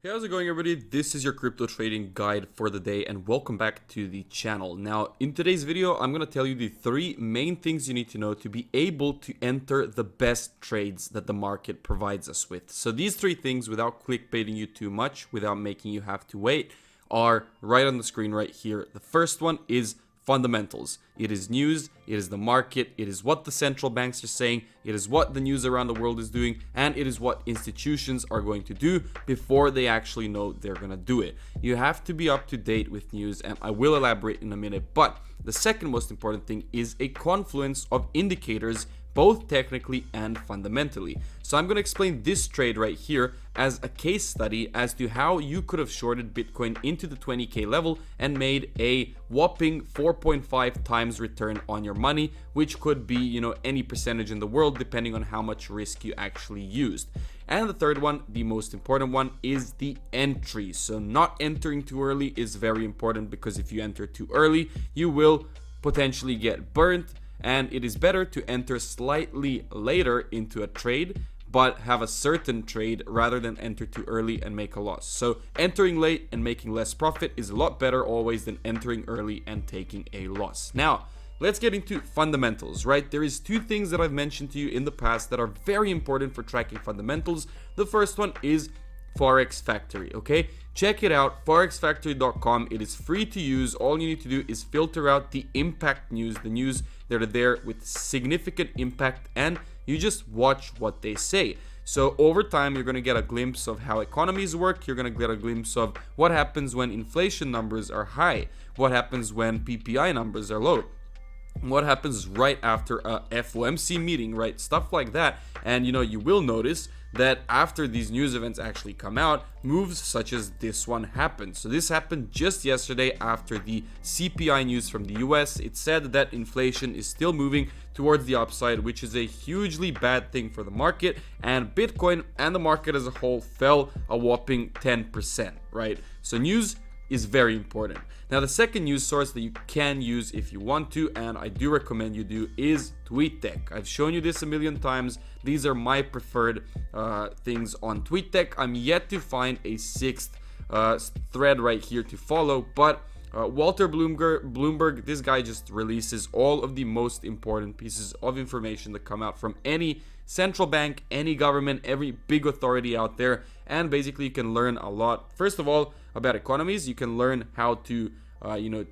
Hey, how's it going, everybody? This is your crypto trading guide for the day, and welcome back to the channel. Now, in today's video, I'm going to tell you the three main things you need to know to be able to enter the best trades that the market provides us with. So these three things, without clickbaiting you too much, without making you have to wait, are right on the screen right here. The first one is fundamentals. It is news, it is the market, it is what the central banks are saying, it is what the news around the world is doing, and it is what institutions are going to do before they actually know they're going to do it. You have to be up to date with news, and I will elaborate in a minute. But the second most important thing is a confluence of indicators, both technically and fundamentally. So I'm going to explain this trade right here as a case study as to how you could have shorted Bitcoin into the 20k level and made a whopping 4.5 times return on your money, which could be, any percentage in the world depending on how much risk you actually used. And the third one, the most important one, is the entry. So not entering too early is very important, because if you enter too early, you will potentially get burnt. And it is better to enter slightly later into a trade, but have a certain trade rather than enter too early and make a loss. So entering late and making less profit is a lot better always than entering early and taking a loss. Now, let's get into fundamentals, right? There is two things that I've mentioned to you in the past that are very important for tracking fundamentals. The first one is Forex Factory, okay? Check it out, forexfactory.com. It is free to use. All you need to do is filter out the impact news, the news that are there with significant impact, and you just watch what they say. So over time, you're going to get a glimpse of how economies work. You're going to get a glimpse of what happens when inflation numbers are high, what happens when PPI numbers are low, what happens right after a FOMC meeting, right? Stuff like that. And you will notice that after these news events actually come out, moves such as this one happened. So this happened just yesterday after the CPI news from the US. It said that inflation is still moving towards the upside, which is a hugely bad thing for the market, and Bitcoin and the market as a whole fell a whopping 10%, right? So news is very important. Now, the second news source that you can use if you want to, and I do recommend you do, is Tweetdeck. I've shown you this a million times. These are my preferred things on Tweetdeck. I'm yet to find a sixth thread right here to follow, but Walter Bloomberg, this guy just releases all of the most important pieces of information that come out from any central bank, any government, every big authority out there. And basically you can learn a lot, first of all, about economies. You can learn how to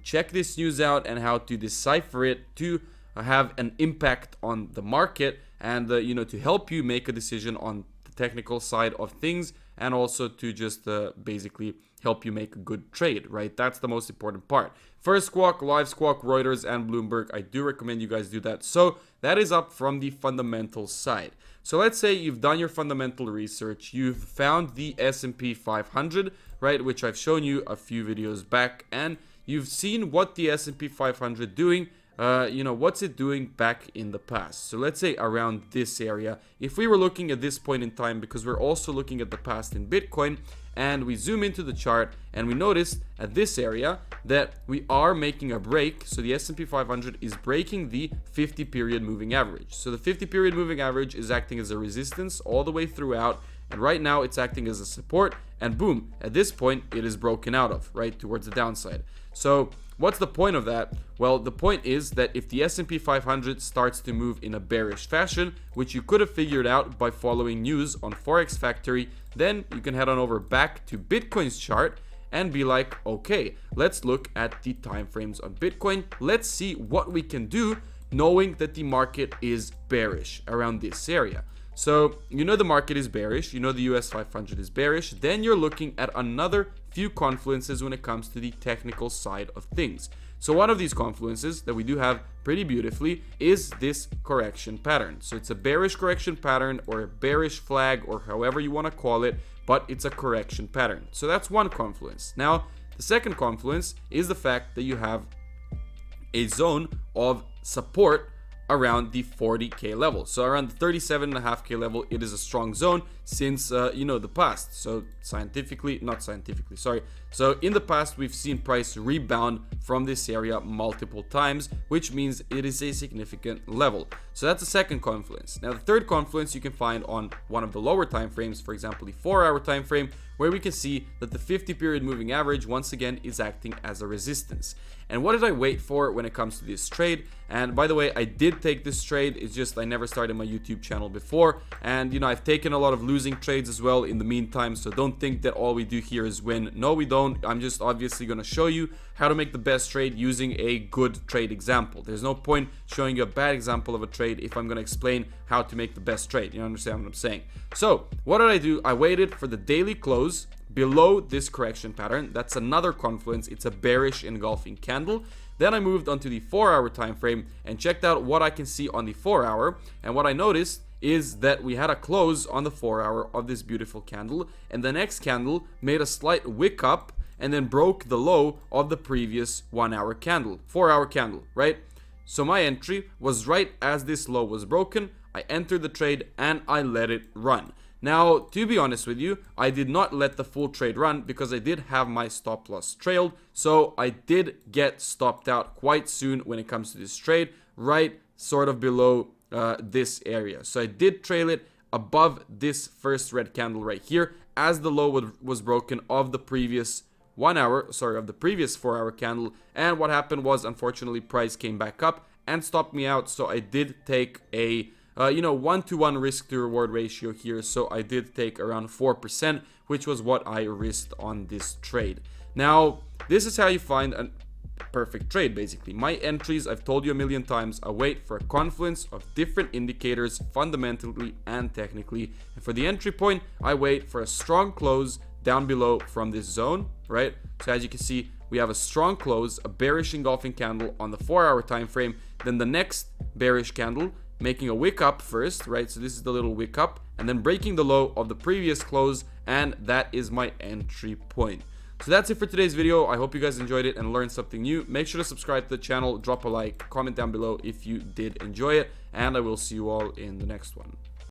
check this news out and how to decipher it to have an impact on the market, and to help you make a decision on the technical side of things, and also to just basically help you make a good trade, right? That's the most important part. First Squawk, Live Squawk, Reuters, and Bloomberg. I do recommend you guys do that. So that is up from the fundamental side. So let's say you've done your fundamental research, you've found the S&P 500, right, which I've shown you a few videos back, and you've seen what the S&P 500 doing, what's it doing back in the past. So let's say around this area, if we were looking at this point in time, because we're also looking at the past in Bitcoin, and we zoom into the chart and we notice at this area that we are making a break. So the S&P 500 is breaking the 50 period moving average. So the 50 period moving average is acting as a resistance all the way throughout, and right now it's acting as a support, and boom, at this point it is broken out of, right, towards the downside. So what's the point of that? Well, the point is that if the S&P 500 starts to move in a bearish fashion, which you could have figured out by following news on Forex Factory, then you can head on over back to Bitcoin's chart and be like, okay, let's look at the time frames on Bitcoin. Let's see what we can do knowing that the market is bearish around this area. So the market is bearish, the US 500 is bearish, then you're looking at another few confluences when it comes to the technical side of things. So one of these confluences that we do have pretty beautifully is this correction pattern. So it's a bearish correction pattern, or a bearish flag, or however you want to call it, but it's a correction pattern. So that's one confluence. Now, the second confluence is the fact that you have a zone of support around the 40k level. So around the 37.5k level, it is a strong zone since the past. So So in the past, we've seen price rebound from this area multiple times, which means it is a significant level. So that's the second confluence. Now the third confluence you can find on one of the lower time frames, for example the 4-hour time frame, where we can see that the 50 period moving average once again is acting as a resistance. And what did I wait for when it comes to this trade? And by the way, I did take this trade. It's just I never started my YouTube channel before, and you know, I've taken a lot of losing trades as well in the meantime, so don't think that all we do here is win. No, we don't. I'm just obviously going to show you how to make the best trade using a good trade example. There's no point showing you a bad example of a trade if I'm going to explain how to make the best trade. You understand what I'm saying? So what did I do? I waited for the daily close below this correction pattern. That's another confluence. It's a bearish engulfing candle. Then I moved onto the 4-hour time frame and checked out what I can see on the 4-hour. And what I noticed is that we had a close on the 4-hour of this beautiful candle, and the next candle made a slight wick up and then broke the low of the previous 1-hour candle, 4-hour candle, right? So my entry was right as this low was broken. I entered the trade and I let it run. Now, to be honest with you, I did not let the full trade run because I did have my stop loss trailed. So I did get stopped out quite soon when it comes to this trade, right sort of below this area. So I did trail it above this first red candle right here as the low was broken of the previous 4-hour candle. And what happened was, unfortunately, price came back up and stopped me out. So I did take a 1-to-1 risk to reward ratio here. So I did take around 4%, which was what I risked on this trade. Now, this is how you find a perfect trade. Basically, my entries, I've told you a million times, I wait for a confluence of different indicators, fundamentally and technically. And for the entry point, I wait for a strong close down below from this zone, right? So as you can see, we have a strong close, a bearish engulfing candle on the 4-hour time frame, then the next bearish candle making a wick up first, right? So this is the little wick up, and then breaking the low of the previous close, and that is my entry point. So that's it for today's video. I hope you guys enjoyed it and learned something new. Make sure to subscribe to the channel, drop a like, comment down below if you did enjoy it, and I will see you all in the next one.